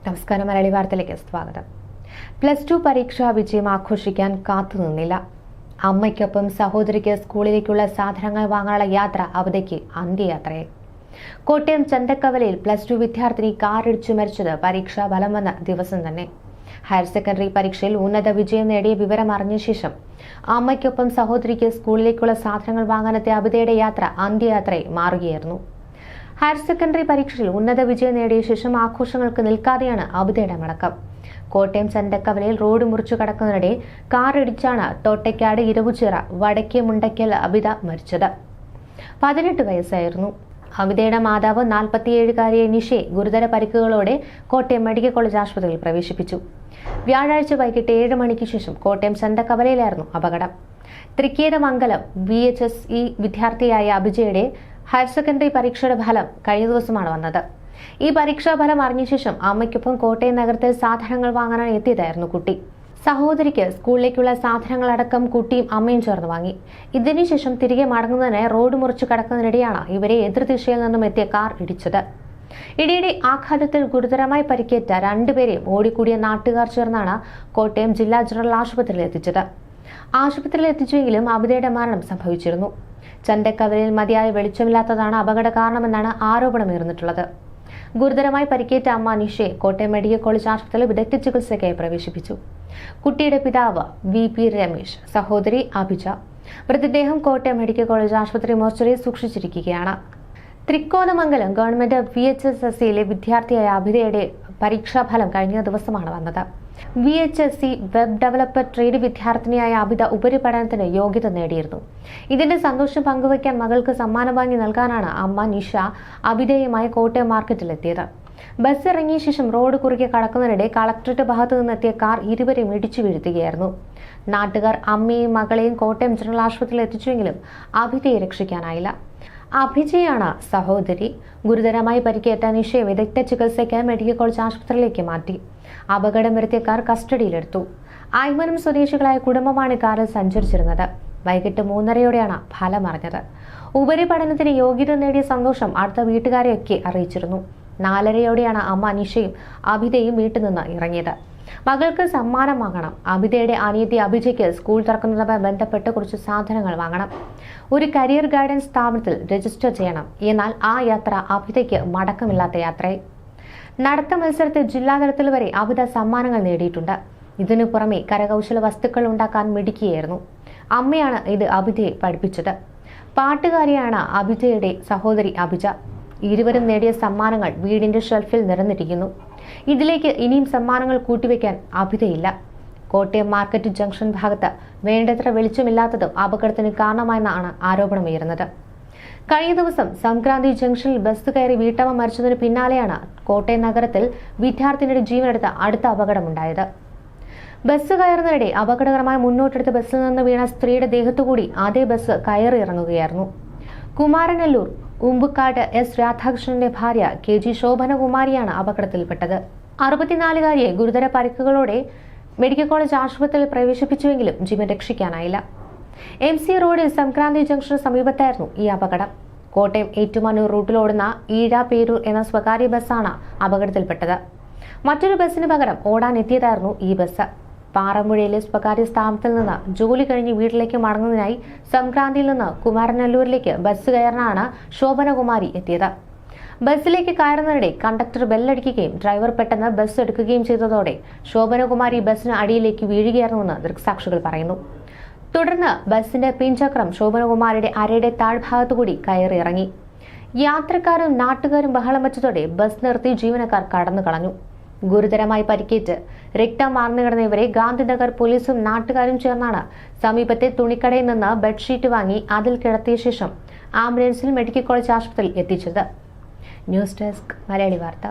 നമസ്കാരം. മലയാളി വാർത്തയിലേക്ക് സ്വാഗതം. +2 പരീക്ഷാ വിജയം ആഘോഷിക്കാൻ കാത്തുനിന്നില്ല. അമ്മയ്ക്കൊപ്പം സഹോദരിക്ക് സ്കൂളിലേക്കുള്ള സാധനങ്ങൾ വാങ്ങാനുള്ള യാത്ര അവധിക്ക് അന്ത്യയാത്രയായി. കോട്ടയം ചന്തക്കവലയിൽ +2 വിദ്യാർത്ഥിനി കാറിടിച്ചു മരിച്ചത് പരീക്ഷാ ഫലം വന്ന ദിവസം തന്നെ. ഹയർ സെക്കൻഡറി പരീക്ഷയിൽ ഉന്നത വിജയം നേടിയ വിവരം അറിഞ്ഞ ശേഷം അമ്മയ്ക്കൊപ്പം സഹോദരിക്ക് സ്കൂളിലേക്കുള്ള സാധനങ്ങൾ വാങ്ങാനെത്തിയ അബിതയുടെ യാത്ര അന്ത്യയാത്രയായി മാറുകയായിരുന്നു. ഹയർ സെക്കൻഡറി പരീക്ഷയിൽ ഉന്നത വിജയം നേടിയ ശേഷം ആഘോഷങ്ങൾക്ക് നിൽക്കാതെയാണ് അബിതയുടെ മടക്കം. കോട്ടയം ചന്തക്കവലയിൽ റോഡ് മുറിച്ചു കടക്കുന്നതിനിടെ കാറിടിച്ചാണ് തോട്ടയ്ക്കാട് ഇരവുചിറ വടക്കേ മുണ്ടയ്ക്കൽ അബിത മരിച്ചത്. 18 വയസ്സായിരുന്നു. അബിതയുടെ മാതാവ് 47-കാരിയെ നിഷയെ ഗുരുതര പരിക്കുകളോടെ കോട്ടയം മെഡിക്കൽ കോളേജ് ആശുപത്രിയിൽ പ്രവേശിപ്പിച്ചു. വ്യാഴാഴ്ച വൈകിട്ട് 7 മണിക്ക് ശേഷം കോട്ടയം ചന്തക്കവലയിലായിരുന്നു അപകടം. തൃക്കേതമംഗലം VHSE വിദ്യാർത്ഥിയായ അബിജയുടെ ഹയർ സെക്കൻഡറി പരീക്ഷയുടെ ഫലം കഴിഞ്ഞ ദിവസമാണ് വന്നത്. ഈ പരീക്ഷാ ഫലം അറിഞ്ഞ ശേഷം അമ്മയ്ക്കൊപ്പം കോട്ടയം നഗരത്തിൽ സാധനങ്ങൾ വാങ്ങാനാണ് എത്തിയതായിരുന്നു കുട്ടി. സഹോദരിക്ക് സ്കൂളിലേക്കുള്ള സാധനങ്ങളടക്കം കുട്ടിയും അമ്മയും ചേർന്ന് വാങ്ങി. ഇതിനുശേഷം തിരികെ മടങ്ങുന്നതിന് റോഡ് മുറിച്ചു കടക്കുന്നതിനിടെയാണ് ഇവരെ എതിർദിശയിൽ നിന്നും എത്തിയ കാർ ഇടിച്ചത്. ഇടിയുടെ ആഘാതത്തിൽ ഗുരുതരമായി പരിക്കേറ്റ 2 പേരെയും ഓടിക്കൂടിയ നാട്ടുകാർ ചേർന്നാണ് കോട്ടയം ജില്ലാ ജനറൽ ആശുപത്രിയിൽ എത്തിച്ചത്. ആശുപത്രിയിൽ എത്തിച്ചെങ്കിലും അബിതയുടെ മരണം സംഭവിച്ചിരുന്നു. ചന്തക്കവലയിൽ മതിയായ വെളിച്ചമില്ലാത്തതാണ് അപകട കാരണമെന്നാണ് ആരോപണമുയർന്നിട്ടുള്ളത്. ഗുരുതരമായി പരിക്കേറ്റ അമ്മ നിഷയെ കോട്ടയം മെഡിക്കൽ കോളേജ് ആശുപത്രിയിൽ വിദഗ്ധ ചികിത്സയ്ക്കായി പ്രവേശിപ്പിച്ചു. കുട്ടിയുടെ പിതാവ് VP രമേശ്, സഹോദരി അഭിജ. മൃതദേഹം കോട്ടയം മെഡിക്കൽ കോളേജ് ആശുപത്രി മോർച്ചറിയിൽ സൂക്ഷിച്ചിരിക്കുകയാണ്. തൃക്കോതമംഗലം ഗവൺമെന്റ് VHSE വിദ്യാർത്ഥിയായ അബിതയുടെ പരീക്ഷാഫലം കഴിഞ്ഞ ദിവസമാണ് വന്നത്. VHSE വെബ് ഡെവലപ്പർ ട്രേഡ് വിദ്യാർത്ഥിനിയായ അബിത ഉപരിപഠനത്തിന് യോഗ്യത നേടിയിരുന്നു. ഇതിന്റെ സന്തോഷം പങ്കുവയ്ക്കാൻ മകൾക്ക് സമ്മാനം വാങ്ങി നൽകാനാണ് അമ്മ നിഷ അബിതയുമായി കോട്ടയം മാർക്കറ്റിലെത്തിയത്. ബസ് ഇറങ്ങിയ ശേഷം റോഡ് കുറുകെ കടക്കുന്നതിനിടെ കളക്ടറേറ്റ് ഭാഗത്തു നിന്നെത്തിയ കാർ ഇരുവരെയും ഇടിച്ചു വീഴ്ത്തുകയായിരുന്നു. നാട്ടുകാർ അമ്മയെയും മകളെയും കോട്ടയം ജനറൽ ആശുപത്രിയിൽ എത്തിച്ചുവെങ്കിലും അബിതയെ രക്ഷിക്കാനായില്ല. അഭിജയാണ് സഹോദരി. ഗുരുതരമായി പരിക്കേറ്റ നിഷയെ വിദഗ്ധ ചികിത്സയ്ക്ക് മെഡിക്കൽ കോളേജ് ആശുപത്രിയിലേക്ക് മാറ്റി. അപകടം വരുത്തിയ കാർ കസ്റ്റഡിയിലെടുത്തു. ആയ്മനം സ്വദേശികളായ കുടുംബമാണ് കാറിൽ സഞ്ചരിച്ചിരുന്നത്. വൈകിട്ട് 3:30യോടെയാണ് ഫലം അറിഞ്ഞത്. ഉപരിപഠനത്തിന് യോഗ്യത നേടിയ സന്തോഷം അടുത്ത വീട്ടുകാരെയൊക്കെ അറിയിച്ചിരുന്നു. 4:30യോടെയാണ് അമ്മ നിഷയും അബിതയും വീട്ടിൽ നിന്ന് ഇറങ്ങിയത്. മകൾക്ക് സമ്മാനം വാങ്ങണം. അബിതയുടെ അനിയത്തി അഭിജയ്ക്ക് സ്കൂൾ തുറക്കുന്നതുമായി ബന്ധപ്പെട്ട് കുറച്ച് സാധനങ്ങൾ വാങ്ങണം. ഒരു കരിയർ ഗൈഡൻസ് സ്ഥാപനത്തിൽ രജിസ്റ്റർ ചെയ്യണം. എന്നാൽ ആ യാത്ര അബിതയ്ക്ക് മടക്കമില്ലാത്ത യാത്രയായി. നടത്ത മത്സരത്തിൽ ജില്ലാതലത്തിൽ വരെ അബിത സമ്മാനങ്ങൾ നേടിയിട്ടുണ്ട്. ഇതിനു പുറമെ കരകൗശല വസ്തുക്കൾ ഉണ്ടാക്കാൻ മിടുക്കിയായിരുന്നു. അമ്മയാണ് ഇത് അബിതയെ പഠിപ്പിച്ചത്. പാട്ടുകാരിയാണ് അബിതയുടെ സഹോദരി അഭിജ. ഇരുവരും നേടിയ സമ്മാനങ്ങൾ വീടിന്റെ ഷെൽഫിൽ നിറഞ്ഞിരിക്കുന്നു. ഇതിലേക്ക് ഇനിയും സമ്മാനങ്ങൾ കൂട്ടിവെക്കാൻ അബിതയില്ല. കോട്ടയം മാർക്കറ്റ് ജംഗ്ഷൻ ഭാഗത്ത് വേണ്ടത്ര വെളിച്ചമില്ലാത്തതും അപകടത്തിന് കാരണമായെന്നാണ് ആരോപണമുയർന്നത്. കഴിഞ്ഞ ദിവസം സംക്രാന്തി ജംഗ്ഷനിൽ ബസ് കയറി വീട്ടമ്മ മരിച്ചതിന് പിന്നാലെയാണ് കോട്ടയം നഗരത്തിൽ വിദ്യാർത്ഥിനിയുടെ ജീവനെടുത്ത അടുത്ത അപകടമുണ്ടായത്. ബസ് കയറുന്നതിനിടെ അപകടകരമായി മുന്നോട്ടെടുത്ത ബസ്സിൽ നിന്ന് വീണ സ്ത്രീയുടെ ദേഹത്തുകൂടി അതേ ബസ് കയറി ഇറങ്ങുകയായിരുന്നു. കുമാരനല്ലൂർ ഉമ്പുക്കാട് S രാധാകൃഷ്ണന്റെ ഭാര്യ KG ശോഭനകുമാരിയാണ് അപകടത്തിൽപ്പെട്ടത്. 64-കാരിയെ ഗുരുതര പരിക്കുകളോടെ മെഡിക്കൽ കോളേജ് ആശുപത്രിയിൽ പ്രവേശിപ്പിച്ചുവെങ്കിലും ജീവൻ രക്ഷിക്കാനായില്ല. MC റോഡിൽ സംക്രാന്തി ജംഗ്ഷന് സമീപത്തായിരുന്നു ഈ അപകടം. കോട്ടയം ഏറ്റുമാനൂർ റൂട്ടിലോടുന്ന ഈഴാപേരൂർ എന്ന സ്വകാര്യ ബസ്സാണ് അപകടത്തിൽപ്പെട്ടത്. മറ്റൊരു ബസ്സിന് പകരം ഓടാനെത്തിയതായിരുന്നു ഈ ബസ്. പാറമ്പുഴയിലെ സ്വകാര്യ സ്ഥാപനത്തിൽ നിന്ന് ജോലി കഴിഞ്ഞ് വീട്ടിലേക്ക് മടങ്ങുന്നതിനായി സംക്രാന്തിയിൽ നിന്ന് കുമാരനല്ലൂരിലേക്ക് ബസ് കയറാനാണ് ശോഭനകുമാരി എത്തിയത്. ബസ്സിലേക്ക് കയറുന്നതിനിടെ കണ്ടക്ടർ ബെല്ലടിക്കുകയും ഡ്രൈവർ പെട്ടെന്ന് ബസ് എടുക്കുകയും ചെയ്തതോടെ ശോഭനകുമാരി ബസ്സിന് അടിയിലേക്ക് വീഴുകയായിരുന്നുവെന്ന് ദൃക്സാക്ഷികൾ പറയുന്നു. തുടർന്ന് ബസിന്റെ പിൻചക്രം ശോഭനകുമാരിയുടെ അരയുടെ താഴ്ഭാഗത്തുകൂടി കയറി ഇറങ്ങി. യാത്രക്കാരും നാട്ടുകാരും ബഹളം വെച്ചതോടെ ബസ് നിർത്തി ജീവനക്കാർ കടന്നു കളഞ്ഞു. ഗുരുതരമായി പരിക്കേറ്റ് രക്തം വാർന്നു കിടന്ന ഇവരെ ഗാന്ധിനഗർ പോലീസും നാട്ടുകാരും ചേർന്നാണ് സമീപത്തെ തുണിക്കടയിൽ നിന്ന് ബെഡ്ഷീറ്റ് വാങ്ങി അതിൽ കിടത്തിയ ശേഷം ആംബുലൻസിൽ മെഡിക്കൽ കോളേജ് ആശുപത്രിയിൽ എത്തിച്ചത്. ന്യൂസ് ഡെസ്ക് മലയാളി വാർത്ത.